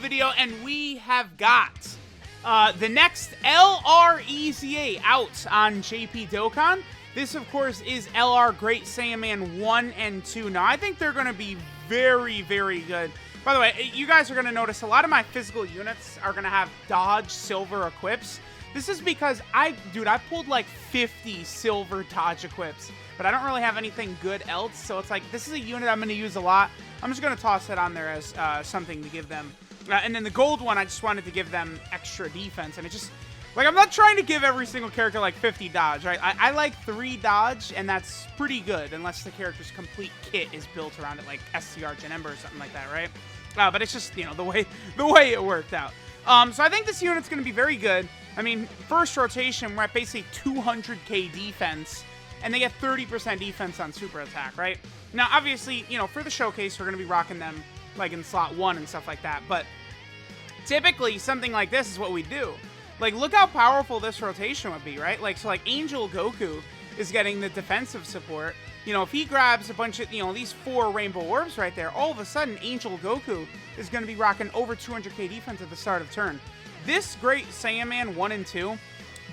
video, and we have got the next LR EZA out on JP Dokkan. This, of course, is LR Great Saiyaman 1 and 2. Now, I think they're going to be very, very good. By the way, you guys are going to notice a lot of my physical units are going to have dodge silver equips. This is because I pulled like 50 silver dodge equips, but I don't really have anything good else. So it's like, this is a unit I'm going to use a lot. I'm just going to toss it on there as something to give them. And then the gold one, I just wanted to give them extra defense. And it just, like, I'm not trying to give every single character like 50 dodge, right? I like 3 dodge, and that's pretty good, unless the character's complete kit is built around it, like SCR Janemba or something like that, right? But it's just, you know, the way it worked out. So I think this unit's going to be very good. I mean, first rotation, we're at basically 200k defense, and they get 30% defense on super attack, right? Now, obviously, you know, for the showcase, we're going to be rocking them, like, in slot 1 and stuff like that, but typically, something like this is what we do. Like, look how powerful this rotation would be, right? Like, so, like, Angel Goku is getting the defensive support. You know, if he grabs a bunch of, you know, these 4 rainbow orbs right there, all of a sudden, Angel Goku is going to be rocking over 200k defense at the start of turn. This Great Saiyaman 1 and 2,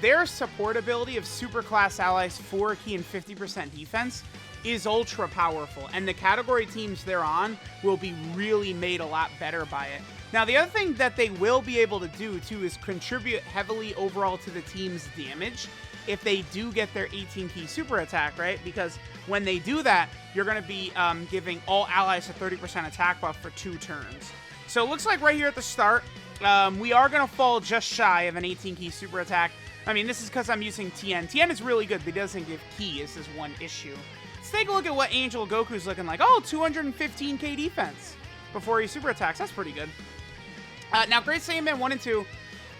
their support ability of super class allies 4 key and 50% defense is ultra powerful, and the category teams they're on will be really made a lot better by it. Now, the other thing that they will be able to do, too, is contribute heavily overall to the team's damage if they do get their 18-key super attack, right? Because when they do that, you're going to be giving all allies a 30% attack buff for 2 turns. So it looks like right here at the start, we are going to fall just shy of an 18-key super attack. I mean, this is because I'm using TN. TN is really good, but he doesn't give key. This is one issue. Let's take a look at what Angel Goku's looking like. Oh, 215k defense before he super attacks. That's pretty good. Now, Great Saiyaman 1 and 2,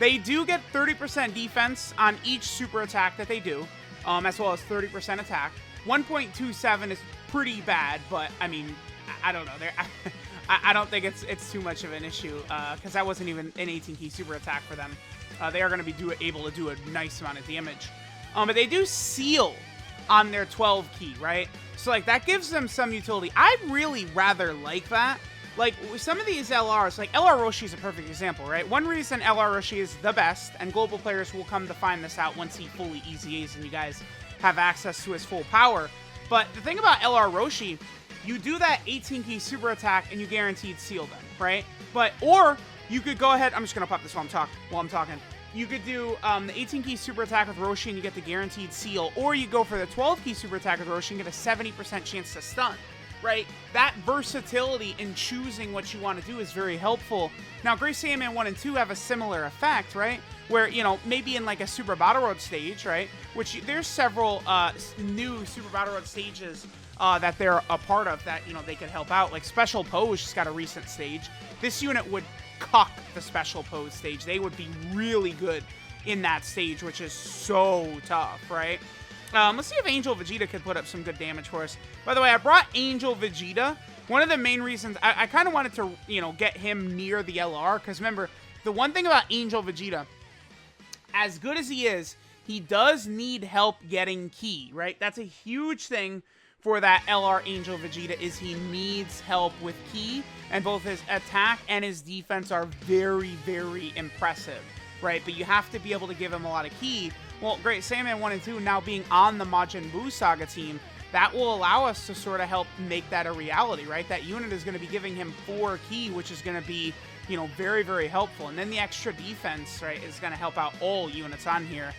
they do get 30% defense on each super attack that they do, as well as 30% attack. 1.27 is pretty bad, but, I mean, I don't know. I don't think it's too much of an issue, because that wasn't even an 18-key super attack for them. They are going to be able to do a nice amount of damage. But they do seal on their 12-key, right? So, like, that gives them some utility. I really rather like that. Like, some of these LRs, like LR Roshi is a perfect example, right? One reason LR Roshi is the best, and global players will come to find this out once he fully EZAs and you guys have access to his full power. But the thing about LR Roshi, you do that 18-key super attack and you guaranteed seal them, right? Or you could go ahead, I'm just going to pop this while I'm talking. You could do the 18-key super attack with Roshi and you get the guaranteed seal, or you go for the 12-key super attack with Roshi and get a 70% chance to stun. Right? That versatility in choosing what you want to do is very helpful. Now, Great Saiyaman 1 and 2 have a similar effect, right? Where, you know, maybe in like a Super Battle Road stage, right? Which there's several new Super Battle Road stages that they're a part of that, you know, they could help out. Like Special Pose just got a recent stage. This unit would cuck the Special Pose stage. They would be really good in that stage, which is so tough, right? Let's see if Angel Vegeta could put up some good damage for us. By the way, I brought Angel Vegeta. One of the main reasons, I kind of wanted to, you know, get him near the LR. Because remember, the one thing about Angel Vegeta, as good as he is, he does need help getting key, right? That's a huge thing for that LR Angel Vegeta, is he needs help with key. And both his attack and his defense are very, very impressive, right? But you have to be able to give him a lot of key. Well, Great Saiyaman 1 and 2 now being on the Majin Buu Saga team, that will allow us to sort of help make that a reality, right? That unit is going to be giving him 4 key, which is going to be, you know, very, very helpful. And then the extra defense, right, is going to help out all units on here.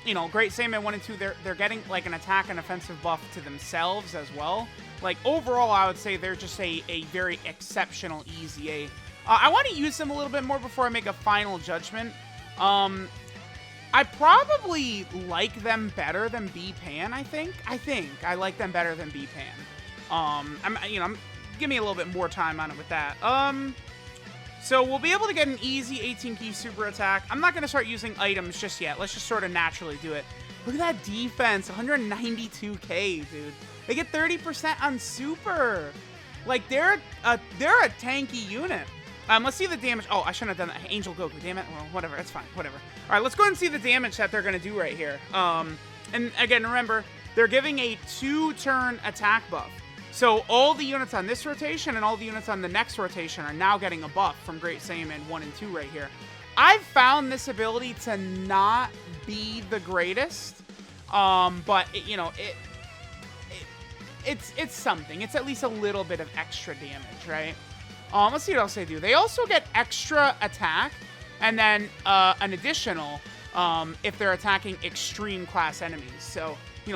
You know, Great Saiyaman 1 and 2, they're getting, like, an attack and offensive buff to themselves as well. Like, overall, I would say they're just a very exceptional EZA. I want to use them a little bit more before I make a final judgment. I probably like them better than B-Pan, I think. I like them better than B-Pan. Give me a little bit more time on it with that. So we'll be able to get an easy 18-key super attack. I'm not going to start using items just yet. Let's just sort of naturally do it. Look at that defense, 192k, dude. They get 30% on super. Like, they're a tanky unit. Let's see the damage. Oh, I shouldn't have done that. Angel Goku, damn it. Well, whatever. It's fine. Whatever. All right, let's go ahead and see the damage that they're going to do right here. And again, remember, they're giving a 2-turn attack buff. So all the units on this rotation and all the units on the next rotation are now getting a buff from Great Saiyaman 1 and 2 right here. I've found this ability to not be the greatest, but it's something. It's at least a little bit of extra damage, right? Let's see what else they do. They also get extra attack, and then an additional if they're attacking extreme class enemies. So,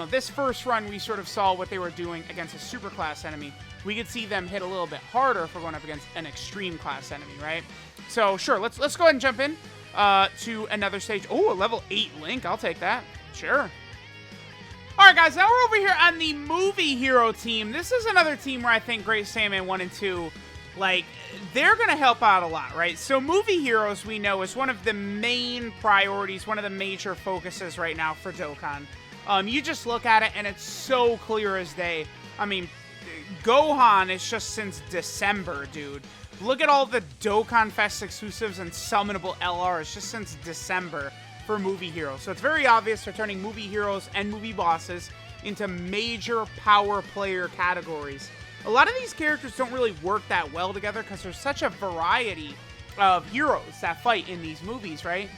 this first run, we sort of saw what they were doing against a super class enemy. We could see them hit a little bit harder if we're going up against an extreme class enemy, right? So, sure, let's go ahead and jump in to another stage. Oh, a level 8 Link. I'll take that. Sure. All right, guys, now we're over here on the Movie Hero team. This is another team where I think Great Saiyaman 1 and 2, like, they're going to help out a lot, right? So Movie Heroes, we know, is one of the main priorities, one of the major focuses right now for Dokkan. You just look at it, and it's so clear as day. I mean, Gohan is just since December, dude. Look at all the Dokkan Fest exclusives and summonable LRs just since December for Movie Heroes. So it's very obvious they're turning Movie Heroes and Movie Bosses into major power player categories. A lot of these characters don't really work that well together because there's such a variety of heroes that fight in these movies, right?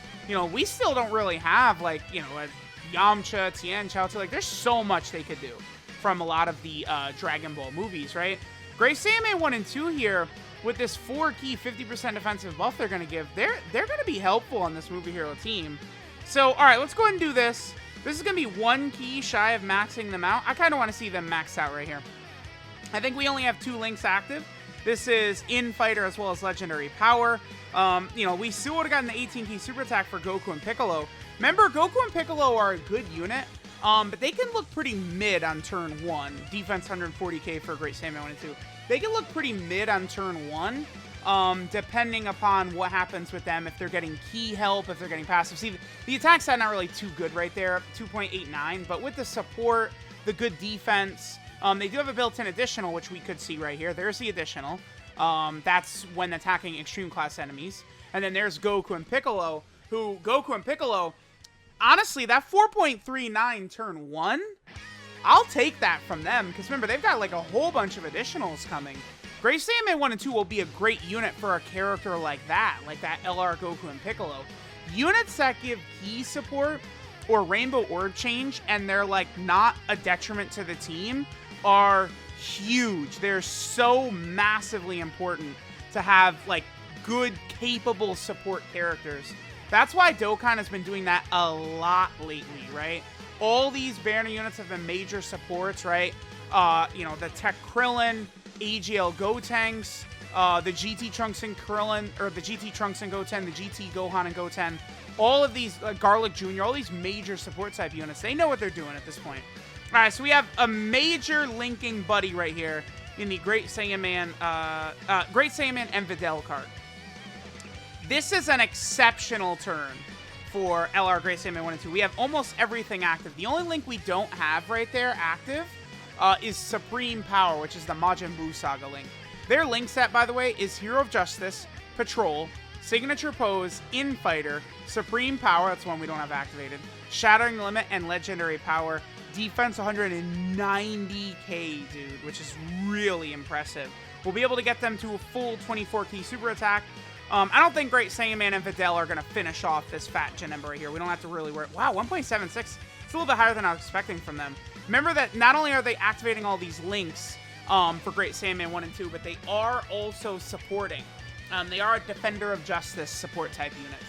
We still don't really have, like, a Yamcha, Tien, Chaozu. Like, there's so much they could do from a lot of the Dragon Ball movies, right? Great Saiyaman 1 and 2 here, with this 4-key 50% defensive buff they're going to give, they're going to be helpful on this Movie Hero team. So, all right, let's go ahead and do this. This is going to be 1 key shy of maxing them out. I kind of want to see them max out right here. I think we only have 2 links active. This is Infighter as well as Legendary Power. We still would have gotten the 18-key super attack for Goku and Piccolo. Remember, Goku and Piccolo are a good unit, but they can look pretty mid on turn 1. Defense 140k for Great Saiyaman 1 and 2. They can look pretty mid on turn 1, depending upon what happens with them, if they're getting key help, if they're getting passive. See, the attack side not really too good right there, 2.89, but with the support, the good defense, they do have a built-in additional, which we could see right here. There's the additional. That's when attacking extreme class enemies. And then there's Goku and Piccolo, honestly, that 4.39 turn 1, I'll take that from them, because remember, they've got like a whole bunch of additionals coming. Great Saiyaman 1 and 2 will be a great unit for a character like that LR Goku and Piccolo. Units that give key support or Rainbow Orb change, and they're like not a detriment to the team, are huge. They're so massively important to have like good, capable support characters. That's why Dokkan has been doing that a lot lately, right? All these banner units have been major supports, right? The Tech Krillin, AGL Gotenks, the GT Trunks and Krillin, or the GT Trunks and Goten, the GT Gohan and Goten, all of these, Garlic Jr., all these major support type units, they know what they're doing at this point. All right, so we have a major linking buddy right here in the Great Saiyaman and Videl card. This is an exceptional turn for LR Great Saiyaman 1 and 2. We have almost everything active. The only link we don't have right there active is Supreme Power, which is the Majin Buu Saga link. Their link set, by the way, is Hero of Justice, Patrol, Signature Pose, Infighter, Supreme Power, that's one we don't have activated, Shattering Limit, and Legendary Power. Defense 190k, dude, which is really impressive. We'll be able to get them to a full 24-key super attack. I don't think Great Saiyaman and Videl are going to finish off this fat Janemba right here. We don't have to really worry. Wow, 1.76. It's a little bit higher than I was expecting from them. Remember that not only are they activating all these links for Great Saiyaman 1 and 2, but they are also supporting. They are a Defender of Justice support type unit.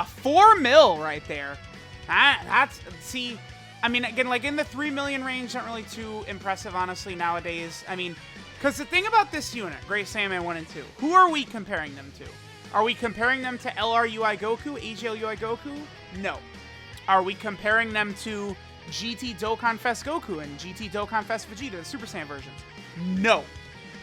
4 mil right there. See, I mean, again, like in the 3 million range, not really too impressive, honestly, nowadays. I mean, because the thing about this unit, Great Saiyaman 1 and 2, who are we comparing them to? Are we comparing them to LR UI Goku, AGL UI Goku? No. Are we comparing them to GT Dokkan Fest Goku and GT Dokkan Fest Vegeta, the Super Saiyan versions? No.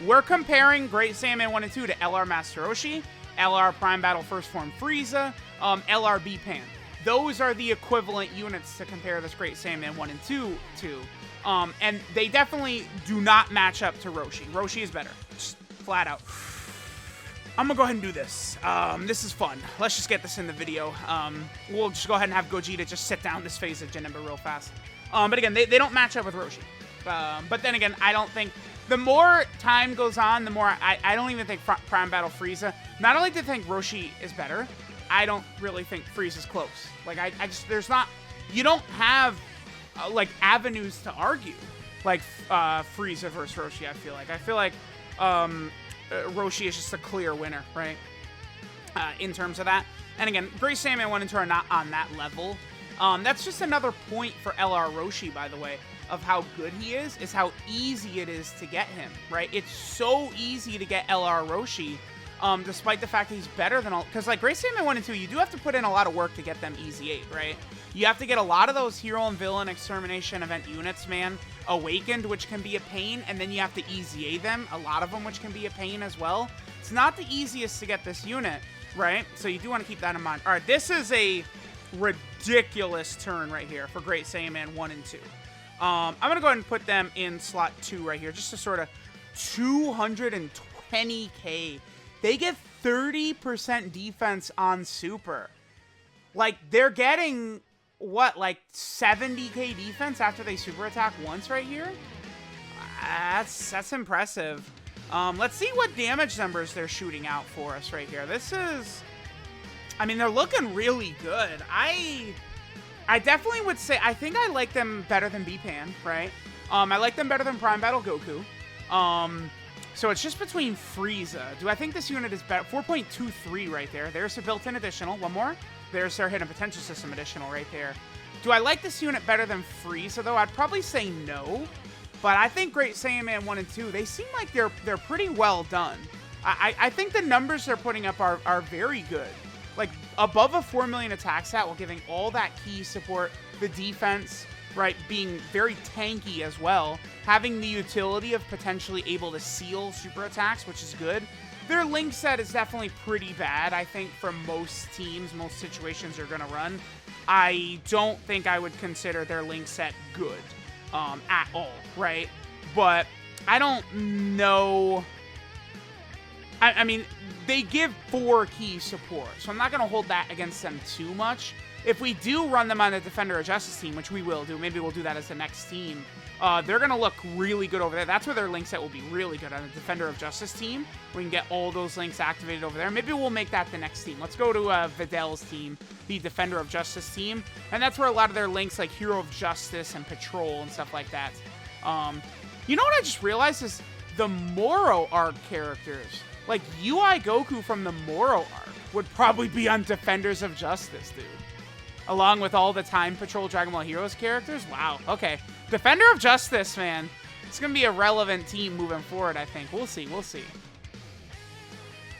We're comparing Great Saiyaman 1 and 2 to LR Master Roshi, LR Prime Battle First Form Frieza, LR B-Pan. Those are the equivalent units to compare this Great Saiyaman 1 and 2 to. And they definitely do not match up to Roshi. Roshi is better. Just flat out. I'm gonna go ahead and do this. This is fun. Let's just get this in the video. We'll just go ahead and have Gogeta just sit down this phase of Janemba real fast. But again, they don't match up with Roshi. But then again, I don't think the more time goes on, the more I don't even think Prime Battle Frieza. Not only do I think Roshi is better, I don't really think Frieza's close. Like, I just, there's not, you don't have, like, avenues to argue, like, Frieza versus Roshi, I feel like. I feel like, Roshi is just a clear winner, right? In terms of that. And again, Great Saiyaman 1 and 2 are not on that level. That's just another point for LR Roshi, by the way, of how good he is how easy it is to get him, right? It's so easy to get LR Roshi, despite the fact that he's better than all, because like Great Saiyaman 1 and 2, you do have to put in a lot of work to get them easy 8, right? You have to get a lot of those hero and villain extermination event units, man, awakened, which can be a pain, and then you have to easy them, a lot of them, which can be a pain as well. It's not the easiest to get this unit, right? So you do want to keep that in mind. All right, this is a ridiculous turn right here for Great Saiyaman 1 and 2. I'm going to go ahead and put them in slot 2 right here, just to sort of 220k. They get 30% defense on Super. Like, they're getting, what, like 70k defense after they Super attack once right here? That's impressive. Let's see what damage numbers they're shooting out for us right here. This is, I mean, they're looking really good. I definitely would say, I think I like them better than B-Pan, right? I like them better than Prime Battle Goku. So it's just between Frieza. Do I think this unit is better? 4.23 right there. There's a built-in additional. One more. There's their Hidden Potential System additional right there. Do I like this unit better than Frieza, though? I'd probably say no. But I think Great Saiyaman 1 and 2, they seem like they're pretty well done. I think the numbers they're putting up are very good. Like, above a 4 million attack stat while giving all that key support, the defense, right, being very tanky as well, having the utility of potentially able to seal super attacks, which is good. Their link set is definitely pretty bad, I think, for most teams, most situations they're going to run. I don't think I would consider their link set good at all, right? But I don't know. I mean, they give 4 key support, so I'm not going to hold that against them too much. If we do run them on the Defender of Justice team, which we will do, maybe we'll do that as the next team, they're going to look really good over there. That's where their link set will be really good, on the Defender of Justice team. We can get all those links activated over there. Maybe we'll make that the next team. Let's go to Videl's team, the Defender of Justice team, and that's where a lot of their links, like Hero of Justice and Patrol and stuff like that. You know what I just realized is the Moro arc characters. Like, UI Goku from the Moro arc would probably be on Defenders of Justice, dude. Along with all the Time Patrol Dragon Ball Heroes characters? Wow, okay. Defender of Justice, man. It's going to be a relevant team moving forward, I think. We'll see, we'll see.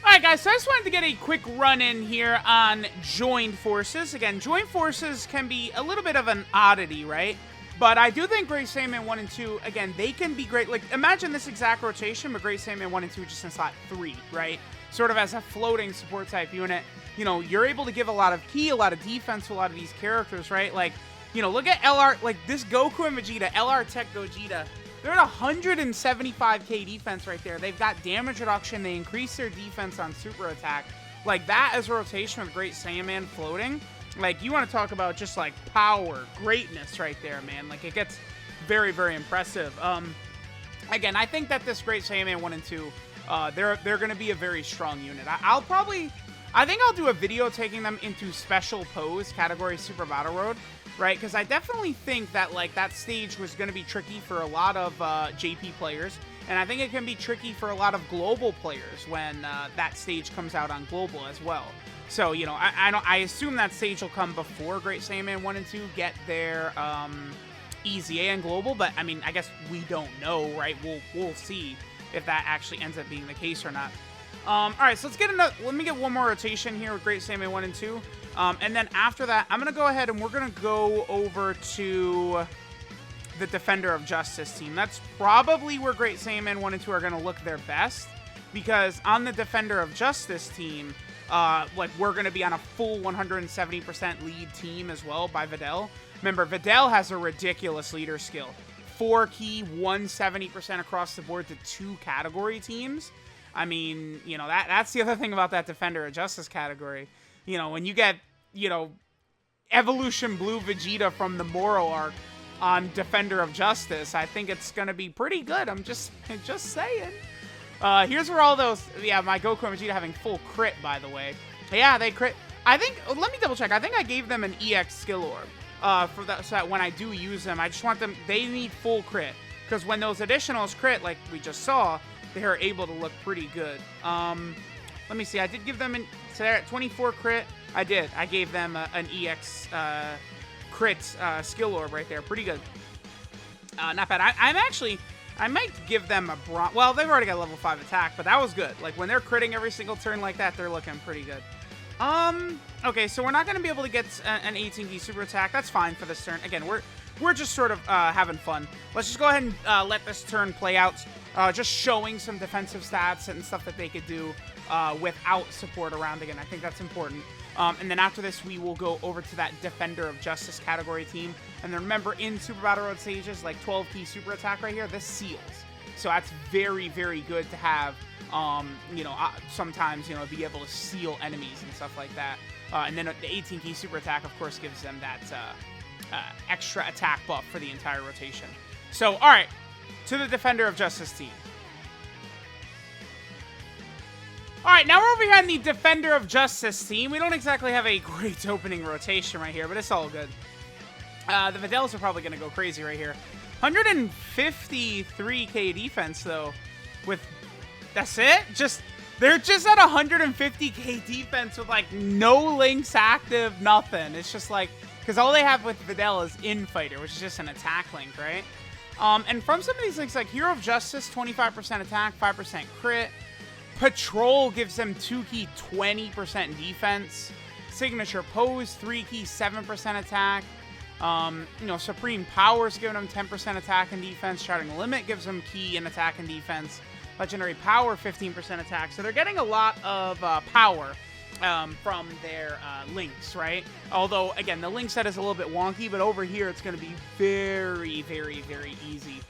Alright, guys, so I just wanted to get a quick run-in here on Joined Forces. Again, Joined Forces can be a little bit of an oddity, right? But I do think Great Saiyaman 1 and 2, again, they can be great. Like, imagine this exact rotation, but Great Saiyaman 1 and 2 just in slot 3, right? Sort of as a floating support type unit. You know, you're able to give a lot of key, a lot of defense to a lot of these characters, right? Like, you know, look at LR, like this Goku and Vegeta, LR Tech Gogeta. They're at 175k defense right there. They've got damage reduction. They increase their defense on super attack. Like, that as a rotation with Great Saiyaman floating. Like, you want to talk about just, like, power, greatness right there, man. Like, it gets very, very impressive. Again, I think that this Great Saiyaman 1 and 2, they're going to be a very strong unit. I think I'll do a video taking them into Special Pose category Super Battle Road, right? Because I definitely think that, like, that stage was going to be tricky for a lot of JP players. And I think it can be tricky for a lot of global players when that stage comes out on global as well. So, you know, I assume that stage will come before Great Saiyaman 1 and 2 get their EZA and global, but I mean, I guess we don't know, right? We'll see if that actually ends up being the case or not. All right, so let me get one more rotation here with Great Saiyaman 1 and 2. And then after that, I'm going to go ahead and we're going to go over to the Defender of Justice team. That's probably where Great Saiyaman 1 and 2 are going to look their best, because on the Defender of Justice team, like, we're going to be on a full 170% lead team as well by Videl. Remember, Videl has a ridiculous leader skill. 4 key, 170% across the board to 2 category teams. I mean, you know, that's the other thing about that Defender of Justice category. You know, when you get, you know, Evolution Blue Vegeta from the Moro arc on Defender of Justice, I think it's going to be pretty good. I'm just saying. Here's where all those, yeah, my Goku and Vegeta having full crit, by the way. Yeah, they crit. I think, let me double check. I think I gave them an EX skill orb for that, so that when I do use them, I just want them, they need full crit. Because when those additionals crit, like we just saw, they are able to look pretty good. Let me see. I did give them, so they're at 24 crit. I did. I gave them an EX crit skill orb right there. Pretty good. Not bad. I might give them a bronze. Well, they've already got level 5 attack, but that was good. Like, when they're critting every single turn like that, they're looking pretty good. Okay, so we're not going to be able to get an 18-key super attack. That's fine for this turn. Again, we're just sort of having fun. Let's just go ahead and let this turn play out. Just showing some defensive stats and stuff that they could do without support around again. I think that's important. And then after this, we will go over to that Defender of Justice category team. And then remember, in Super Battle Road stages, like 12-key super attack right here, this seals. So that's very, very good to have, you know, sometimes, you know, be able to seal enemies and stuff like that. And then the 18-key super attack, of course, gives them that extra attack buff for the entire rotation. So, all right, to the Defender of Justice team. All right, now we're over here on the Defender of Justice team. We don't exactly have a great opening rotation right here, but it's all good. The Videls are probably going to go crazy right here. 153k defense, though. That's it? They're just at 150k defense with, like, no links active, nothing. It's just like, because all they have with Videl is Infighter, which is just an attack link, right? And from some of these links, like Hero of Justice, 25% attack, 5% crit. Patrol gives them 2-key 20% defense. Signature Pose, 3-key 7% attack. You know, Supreme Power's giving them 10% attack and defense. Shouting Limit gives them key and attack and defense. Legendary Power, 15% attack. So they're getting a lot of power from their links, right? Although, again, the link set is a little bit wonky, but over here it's going to be very, very, very easy.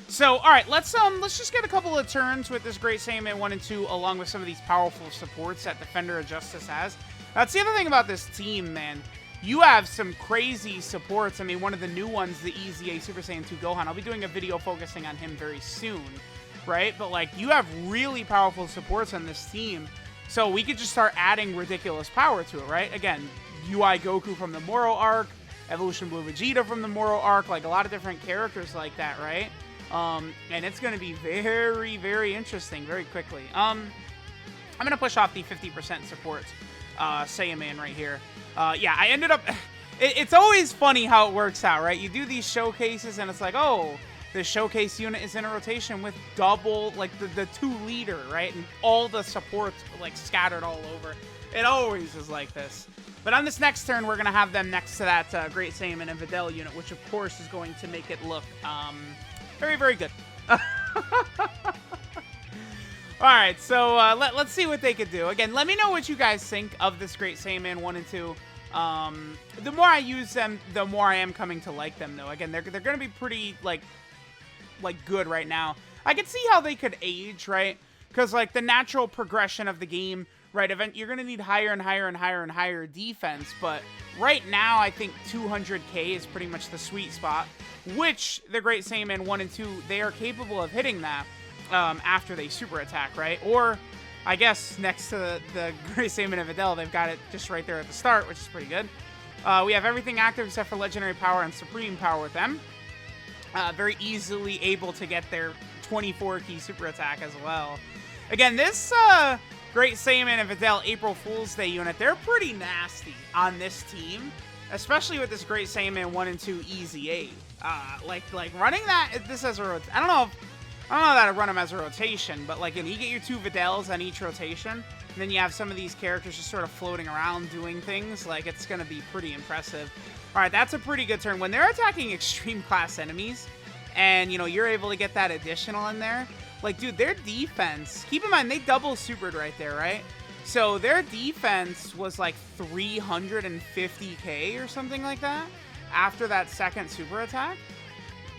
So, all right, let's just get a couple of turns with this Great Saiyaman 1 and 2, along with some of these powerful supports that Defender of Justice has. That's the other thing about this team, man. You have some crazy supports. I mean, one of the new ones, the EZA Super Saiyan 2 Gohan. I'll be doing a video focusing on him very soon, right? But, like, you have really powerful supports on this team. So we could just start adding ridiculous power to it, right? Again, UI Goku from the Moro arc, Evolution Blue Vegeta from the Moro arc, like a lot of different characters like that, right? And it's going to be very, very interesting very quickly. I'm going to push off the 50% support Saiyaman right here. Yeah, I ended up... It's always funny how it works out, right? You do these showcases and it's like, oh, the showcase unit is in a rotation with double, like, the 2-leader, right? And all the supports, like, scattered all over. It always is like this. But on this next turn, we're going to have them next to that Great Saiyaman and Videl unit, which, of course, is going to make it look very, very good. Alright, so let's see what they could do. Again, let me know what you guys think of this Great Saiyaman 1 and 2. The more I use them, the more I am coming to like them, though. Again, they're going to be pretty, like good right now. I can see how they could age, right? Because, like, the natural progression of the game, right, you're going to need higher and higher and higher and higher defense, but right now, I think 200k is pretty much the sweet spot, which the Great Saiyaman 1 and 2, they are capable of hitting that after they super attack, right? Or, I guess, next to the Great Saiyaman and Videl, they've got it just right there at the start, which is pretty good. We have everything active except for Legendary Power and Supreme Power with them. Very easily able to get their 24-key super attack as well. Again, this Great Saiyaman and Videl April Fool's Day unit, they're pretty nasty on this team, especially with this Great Saiyaman 1 and 2 EZA. Like running this as a I don't know that I'd run them as a rotation, but like, you get your 2 Videls on each rotation, and then you have some of these characters just sort of floating around doing things. Like, it's going to be pretty impressive. All right, that's a pretty good turn. When they're attacking extreme class enemies, and, you know, you're able to get that additional in there, like, dude, their defense, keep in mind, they double supered right there, right? So their defense was like 350k or something like that after that second super attack.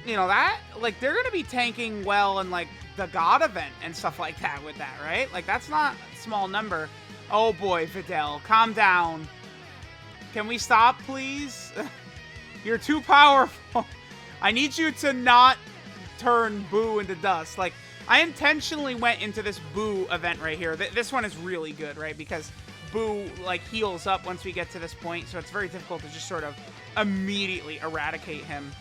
You know, that, like, they're going to be tanking well in, like, the God event and stuff like that with that, right? Like, that's not a small number. Oh, boy, Videl, calm down. Can we stop, please? You're too powerful. I need you to not turn Buu into dust. Like, I intentionally went into this Buu event right here. This one is really good, right? Because Buu, like, heals up once we get to this point, so it's very difficult to just sort of immediately eradicate him.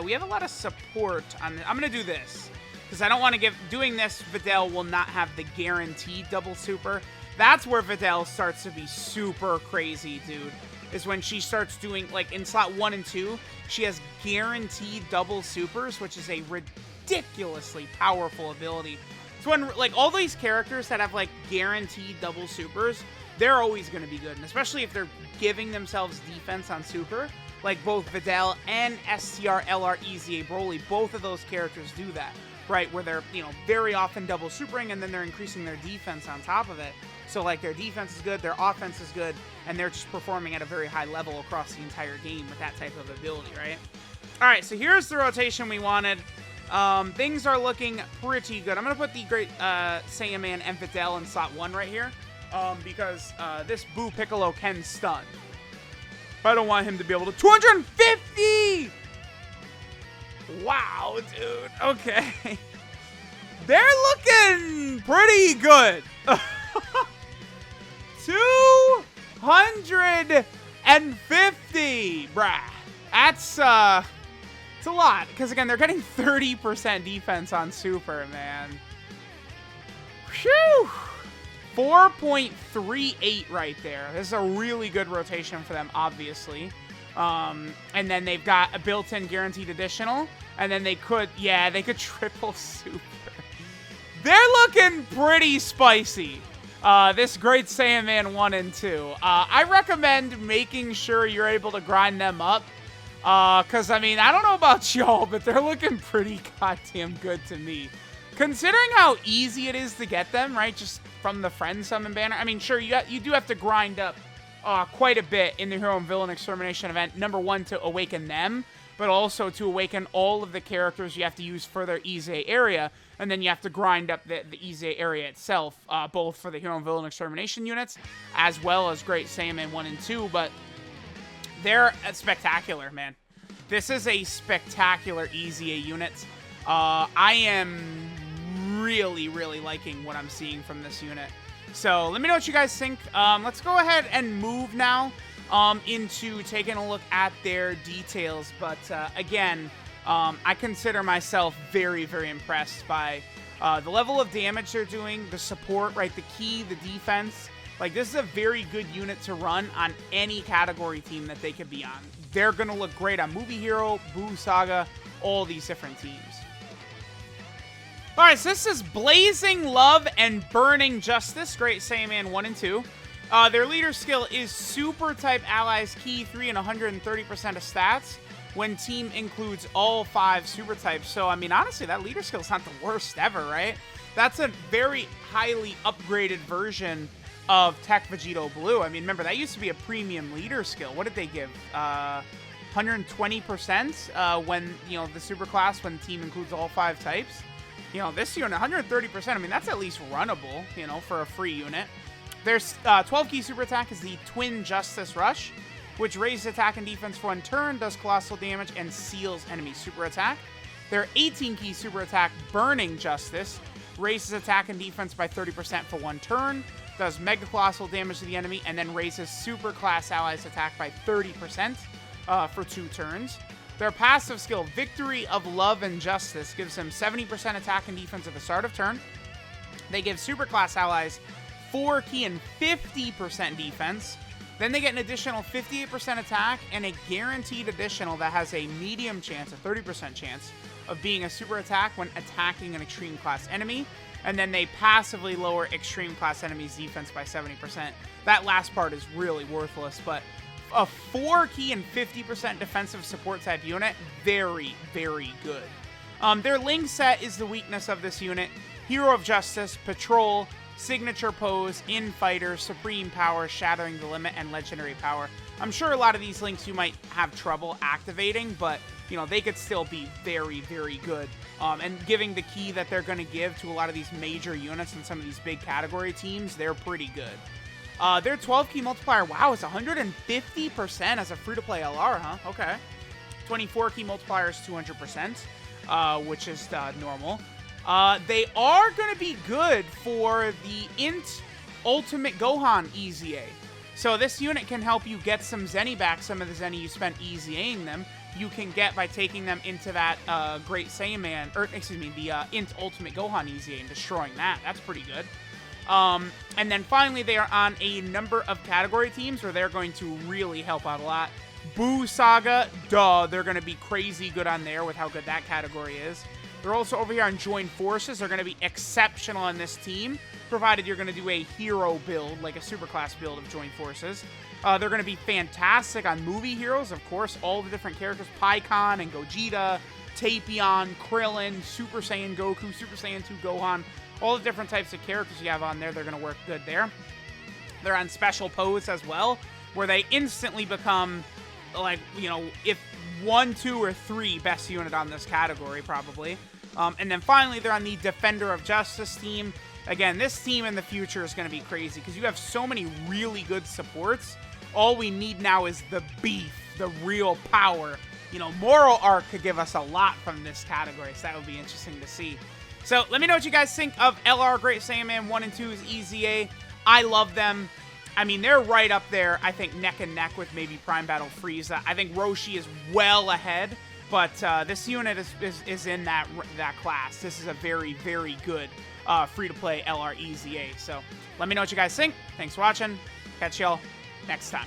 We have a lot of support on this. I'm going to do this, because I don't want to give... Doing this, Videl will not have the guaranteed double super. That's where Videl starts to be super crazy, dude. Is when she starts doing, like, in slot 1 and 2, she has guaranteed double supers, which is a ridiculously powerful ability. It's when, like, all these characters that have, like, guaranteed double supers, they're always going to be good. And especially if they're giving themselves defense on super, like both Videl and STR, LR, EZA, Broly, both of those characters do that, right? Where they're, you know, very often double supering, and then they're increasing their defense on top of it. So, like, their defense is good, their offense is good, and they're just performing at a very high level across the entire game with that type of ability, right? All right, so here's the rotation we wanted. Things are looking pretty good. I'm going to put the Great SAIYAMAN and Videl in slot 1 right here, because this Buu Piccolo can stun. But I don't want him to be able to... 250! Wow, dude. Okay. They're looking pretty good. 250! Bruh. That's, it's a lot. Because, again, they're getting 30% defense on super, man. Whew! 4.38 right there. This is a really good rotation for them, obviously. And then they've got a built-in guaranteed additional. And then they could, yeah, they could triple super. They're looking pretty spicy. This Great Saiyaman 1 and 2. I recommend making sure you're able to grind them up. Because, I mean, I don't know about y'all, but they're looking pretty goddamn good to me. Considering how easy it is to get them, right, just from the friend summon banner. I mean, sure, you do have to grind up quite a bit in the Hero and Villain Extermination event. Number 1, to awaken them, but also to awaken all of the characters you have to use for their EZA area. And then you have to grind up the EZA area itself, both for the Hero and Villain Extermination units, as well as Great Saiyaman 1 and 2. But they're spectacular, man. This is a spectacular EZA unit. I am really, really liking what I'm seeing from this unit. So let me know what you guys think. Let's go ahead and move now into taking a look at their details. But again, I consider myself very, very impressed by the level of damage they're doing, the support, right, the key, the defense. Like, this is a very good unit to run on any category team that they could be on. They're going to look great on Movie Hero, Buu Saga, all these different teams. Alright, so this is Blazing Love and Burning Justice, Great Saiyaman 1 and 2. Their leader skill is Super Type Allies Key 3 and 130% of stats when team includes all 5 Super Types. So, I mean, honestly, that leader skill is not the worst ever, right? That's a very highly upgraded version of Tech Vegito Blue. I mean, remember, that used to be a premium leader skill. What did they give? 120% when, you know, the super class when the team includes all 5 types. You know, this unit, 130%, I mean, that's at least runnable, you know, for a free unit. There's 12 key super attack is the Twin Justice Rush, which raises attack and defense for 1 turn, does colossal damage, and seals enemy super attack. Their 18 key super attack, Burning Justice, raises attack and defense by 30% for 1 turn, does mega colossal damage to the enemy, and then raises super class allies attack by 30% for 2 turns. Their passive skill, Victory of Love and Justice, gives them 70% attack and defense at the start of turn. They give superclass allies 4 key and 50% defense. Then they get an additional 58% attack and a guaranteed additional that has a medium chance, a 30% chance, of being a super attack when attacking an extreme class enemy. And then they passively lower extreme class enemies' defense by 70%. That last part is really worthless, but a 4 key and 50% defensive support type unit, very, very good. Their Ling set is the weakness of this unit. Hero of Justice, Patrol, Signature Pose, Infighter, Supreme Power, Shattering the Limit, and Legendary Power. I'm sure a lot of these links you might have trouble activating, but, you know, they could still be very, very good. And giving the key that they're going to give to a lot of these major units and some of these big category teams, they're pretty good. Their 12 key multiplier, wow, it's 150% as a free-to-play LR, huh? Okay. 24 key multiplier is 200%, which is normal. They are going to be good for the Int Ultimate Gohan EZA. So this unit can help you get some Zenny back, some of the Zenny you spent EZAing them. You can get by taking them into that Great Saiyaman, or excuse me, the Int Ultimate Gohan EZA and destroying that. That's pretty good. And then finally, they are on a number of category teams where they're going to really help out a lot. Buu Saga, duh, they're going to be crazy good on there with how good that category is. They're also over here on Join Forces. They're going to be exceptional on this team, provided you're going to do a hero build, like a superclass build of Join Forces. They're going to be fantastic on movie heroes, of course, all the different characters, Pikkon and Gogeta, Tapion, Krillin, Super Saiyan Goku, Super Saiyan 2 Gohan, all the different types of characters you have on there, they're going to work good there. They're on special pose as well, where they instantly become, like, you know, if 1, 2, or 3 best unit on this category, probably. And then finally, they're on the Defender of Justice team. Again, this team in the future is going to be crazy because you have so many really good supports. All we need now is the beef, the real power. You know, Moral Arc could give us a lot from this category, so that would be interesting to see. So let me know what you guys think of LR Great Saiyaman 1 and 2's EZA. I love them. I mean, they're right up there, I think, neck and neck with maybe Prime Battle Frieza. I think Roshi is well ahead, but this unit is in that class. This is a very, very good free-to-play LR EZA. So let me know what you guys think. Thanks for watching. Catch y'all next time.